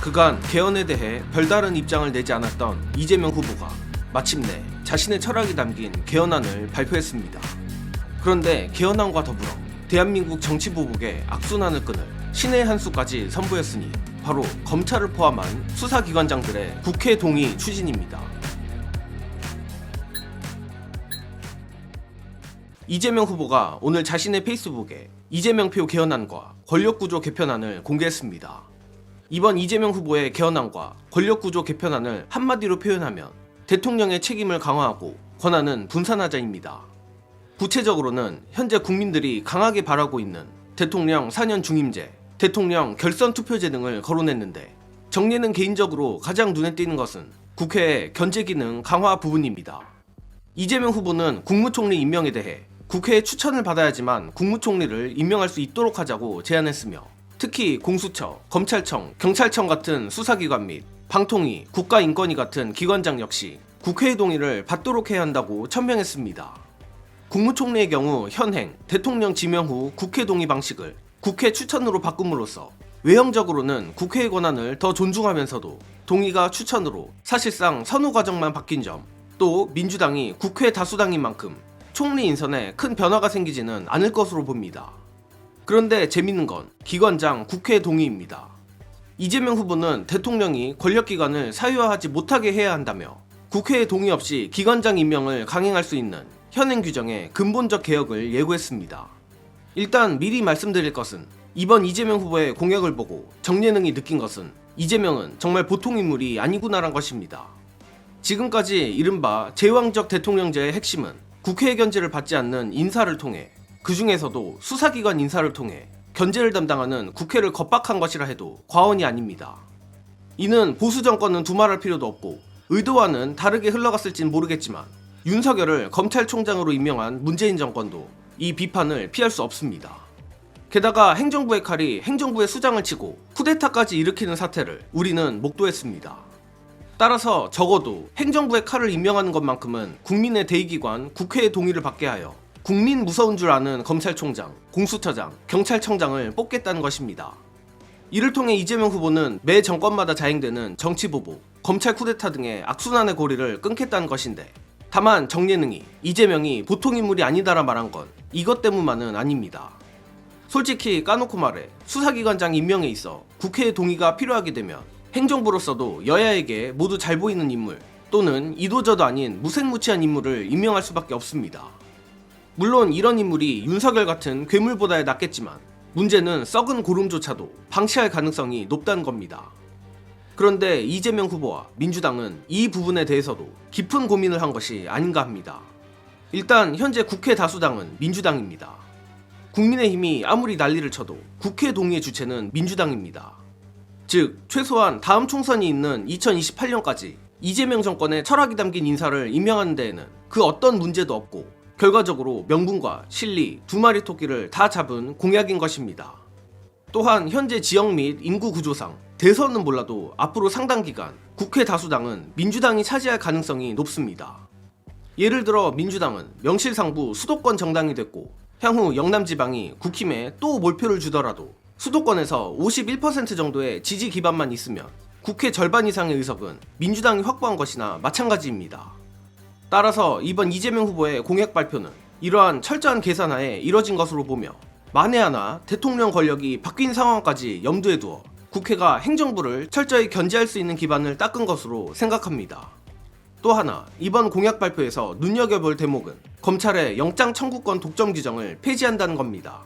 그간 개헌에 대해 별다른 입장을 내지 않았던 이재명 후보가 마침내 자신의 철학이 담긴 개헌안을 발표했습니다. 그런데 개헌안과 더불어 대한민국 정치 보복의 악순환을 끊을 신의 한 수까지 선보였으니 바로 검찰을 포함한 수사기관장들의 국회 동의 추진입니다. 이재명 후보가 오늘 자신의 페이스북에 이재명표 개헌안과 권력구조 개편안을 공개했습니다. 이번 이재명 후보의 개헌안과 권력구조 개편안을 한마디로 표현하면 대통령의 책임을 강화하고 권한은 분산하자입니다. 구체적으로는 현재 국민들이 강하게 바라고 있는 대통령 4년 중임제, 대통령 결선 투표제 등을 거론했는데 정리는 개인적으로 가장 눈에 띄는 것은 국회의 견제 기능 강화 부분입니다. 이재명 후보는 국무총리 임명에 대해 국회의 추천을 받아야지만 국무총리를 임명할 수 있도록 하자고 제안했으며 특히 공수처, 검찰청, 경찰청 같은 수사기관 및 방통위, 국가인권위 같은 기관장 역시 국회의 동의를 받도록 해야 한다고 천명했습니다. 국무총리의 경우 현행 대통령 지명 후 국회 동의 방식을 국회 추천으로 바꿈으로써 외형적으로는 국회의 권한을 더 존중하면서도 동의가 추천으로 사실상 선호 과정만 바뀐 점, 또 민주당이 국회 다수당인 만큼 총리 인선에 큰 변화가 생기지는 않을 것으로 봅니다. 그런데 재밌는 건 기관장 국회 동의입니다. 이재명 후보는 대통령이 권력기관을 사유화하지 못하게 해야 한다며 국회의 동의 없이 기관장 임명을 강행할 수 있는 현행 규정의 근본적 개혁을 예고했습니다. 일단 미리 말씀드릴 것은 이번 이재명 후보의 공약을 보고 정예능이 느낀 것은 이재명은 정말 보통 인물이 아니구나란 것입니다. 지금까지 이른바 제왕적 대통령제의 핵심은 국회의 견제를 받지 않는 인사를 통해 그 중에서도 수사기관 인사를 통해 견제를 담당하는 국회를 겁박한 것이라 해도 과언이 아닙니다. 이는 보수 정권은 두말할 필요도 없고 의도와는 다르게 흘러갔을진 모르겠지만 윤석열을 검찰총장으로 임명한 문재인 정권도 이 비판을 피할 수 없습니다. 게다가 행정부의 칼이 행정부의 수장을 치고 쿠데타까지 일으키는 사태를 우리는 목도했습니다. 따라서 적어도 행정부의 칼을 임명하는 것만큼은 국민의 대의기관 국회의 동의를 받게 하여 국민 무서운 줄 아는 검찰총장, 공수처장, 경찰청장을 뽑겠다는 것입니다. 이를 통해 이재명 후보는 매 정권마다 자행되는 정치보복, 검찰 쿠데타 등의 악순환의 고리를 끊겠다는 것인데 다만 정예능이 이재명이 보통 인물이 아니다라 말한 건 이것 때문만은 아닙니다. 솔직히 까놓고 말해 수사기관장 임명에 있어 국회의 동의가 필요하게 되면 행정부로서도 여야에게 모두 잘 보이는 인물 또는 이도저도 아닌 무색무취한 인물을 임명할 수밖에 없습니다. 물론 이런 인물이 윤석열 같은 괴물보다야 낫겠지만 문제는 썩은 고름조차도 방치할 가능성이 높다는 겁니다. 그런데 이재명 후보와 민주당은 이 부분에 대해서도 깊은 고민을 한 것이 아닌가 합니다. 일단 현재 국회 다수당은 민주당입니다. 국민의힘이 아무리 난리를 쳐도 국회 동의의 주체는 민주당입니다. 즉 최소한 다음 총선이 있는 2028년까지 이재명 정권의 철학이 담긴 인사를 임명하는 데에는 그 어떤 문제도 없고 결과적으로 명분과 실리 두 마리 토끼를 다 잡은 공약인 것입니다. 또한 현재 지역 및 인구 구조상 대선은 몰라도 앞으로 상당 기간 국회 다수당은 민주당이 차지할 가능성이 높습니다. 예를 들어 민주당은 명실상부 수도권 정당이 됐고 향후 영남지방이 국힘에 또 몰표를 주더라도 수도권에서 51% 정도의 지지 기반만 있으면 국회 절반 이상의 의석은 민주당이 확보한 것이나 마찬가지입니다. 따라서 이번 이재명 후보의 공약 발표는 이러한 철저한 계산하에 이뤄진 것으로 보며 만에 하나 대통령 권력이 바뀐 상황까지 염두에 두어 국회가 행정부를 철저히 견제할 수 있는 기반을 닦은 것으로 생각합니다. 또 하나 이번 공약 발표에서 눈여겨볼 대목은 검찰의 영장 청구권 독점 규정을 폐지한다는 겁니다.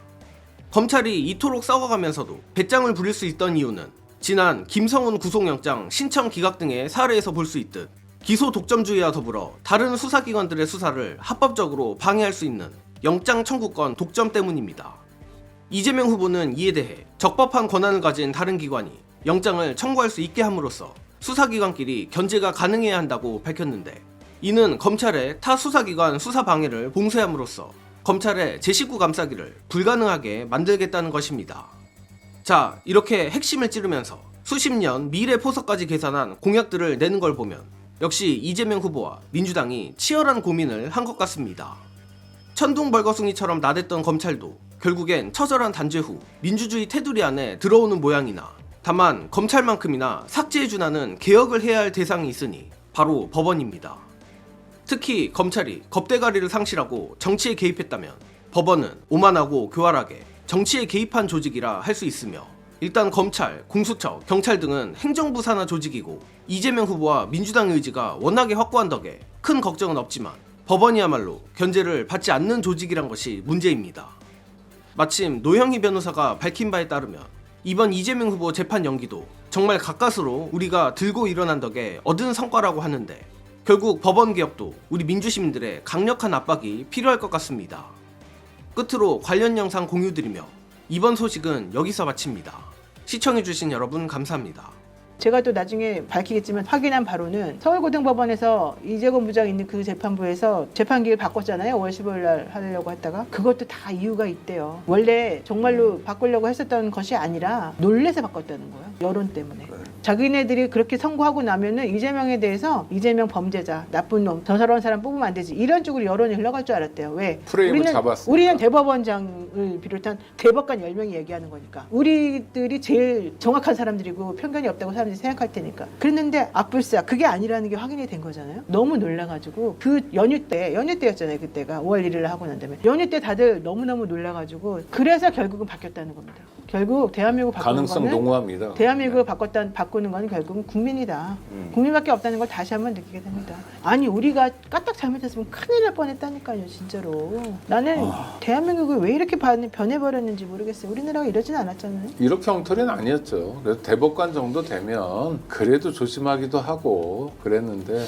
검찰이 이토록 썩어가면서도 배짱을 부릴 수 있던 이유는 지난 김성훈 구속영장 신청 기각 등의 사례에서 볼 수 있듯 기소 독점주의와 더불어 다른 수사기관들의 수사를 합법적으로 방해할 수 있는 영장 청구권 독점 때문입니다. 이재명 후보는 이에 대해 적법한 권한을 가진 다른 기관이 영장을 청구할 수 있게 함으로써 수사기관끼리 견제가 가능해야 한다고 밝혔는데 이는 검찰의 타 수사기관 수사 방해를 봉쇄함으로써 검찰의 제19 감싸기를 불가능하게 만들겠다는 것입니다. 자, 이렇게 핵심을 찌르면서 수십 년 미래 포석까지 계산한 공약들을 내는 걸 보면 역시 이재명 후보와 민주당이 치열한 고민을 한 것 같습니다. 천둥벌거숭이처럼 나댔던 검찰도 결국엔 처절한 단죄 후 민주주의 테두리 안에 들어오는 모양이나 다만 검찰만큼이나 삭제해준하는 개혁을 해야 할 대상이 있으니 바로 법원입니다. 특히 검찰이 겁대가리를 상실하고 정치에 개입했다면 법원은 오만하고 교활하게 정치에 개입한 조직이라 할 수 있으며, 일단 검찰, 공수처, 경찰 등은 행정부 산하 조직이고 이재명 후보와 민주당 의지가 워낙에 확고한 덕에 큰 걱정은 없지만 법원이야말로 견제를 받지 않는 조직이란 것이 문제입니다. 마침 노형희 변호사가 밝힌 바에 따르면 이번 이재명 후보 재판 연기도 정말 가까스로 우리가 들고 일어난 덕에 얻은 성과라고 하는데, 결국 법원 개혁도 우리 민주시민들의 강력한 압박이 필요할 것 같습니다. 끝으로 관련 영상 공유드리며 이번 소식은 여기서 마칩니다. 시청해주신 여러분 감사합니다. 제가 또 나중에 밝히겠지만 확인한 바로는 서울고등법원에서 이재건 부장 있는 그 재판부에서 재판기를 바꿨잖아요. 5월 15일 날 하려고 했다가 그것도 다 이유가 있대요. 원래 정말로 바꾸려고 했었던 것이 아니라 놀래서 바꿨다는 거예요. 여론 때문에. 자기네들이 그렇게 선고하고 나면은 이재명에 대해서 이재명 범죄자, 나쁜 놈, 저런 사람 뽑으면 안 되지, 이런 쪽으로 여론이 흘러갈 줄 알았대요. 왜? 프레임을 잡았으니까. 우리는 대법원장을 비롯한 대법관 10명이 얘기하는 거니까. 우리들이 제일 정확한 사람들이고 편견이 없다고 사람들이 생각할 테니까. 그랬는데 악불사, 그게 아니라는 게 확인이 된 거잖아요. 너무 놀라가지고 그 연휴 때였잖아요. 그때가 5월 1일 하고 난 다음에 연휴 때 다들 너무너무 놀라가지고, 그래서 결국은 바뀌었다는 겁니다. 결국 대한민국 바꾸는 가능성 거는, 농후합니다. 대한민국을 바꾸는 건 결국은 국민이다. 국민밖에 없다는 걸 다시 한번 느끼게 됩니다. 아니, 우리가 까딱 잘못했으면 큰일 날 뻔했다니까요. 진짜로. 나는 대한민국이 왜 이렇게 변해버렸는지 모르겠어요. 우리나라가 이러진 않았잖아요. 이렇게 엉터리는 아니었죠. 그래서 대법관 정도 되면 그래도 조심하기도 하고 그랬는데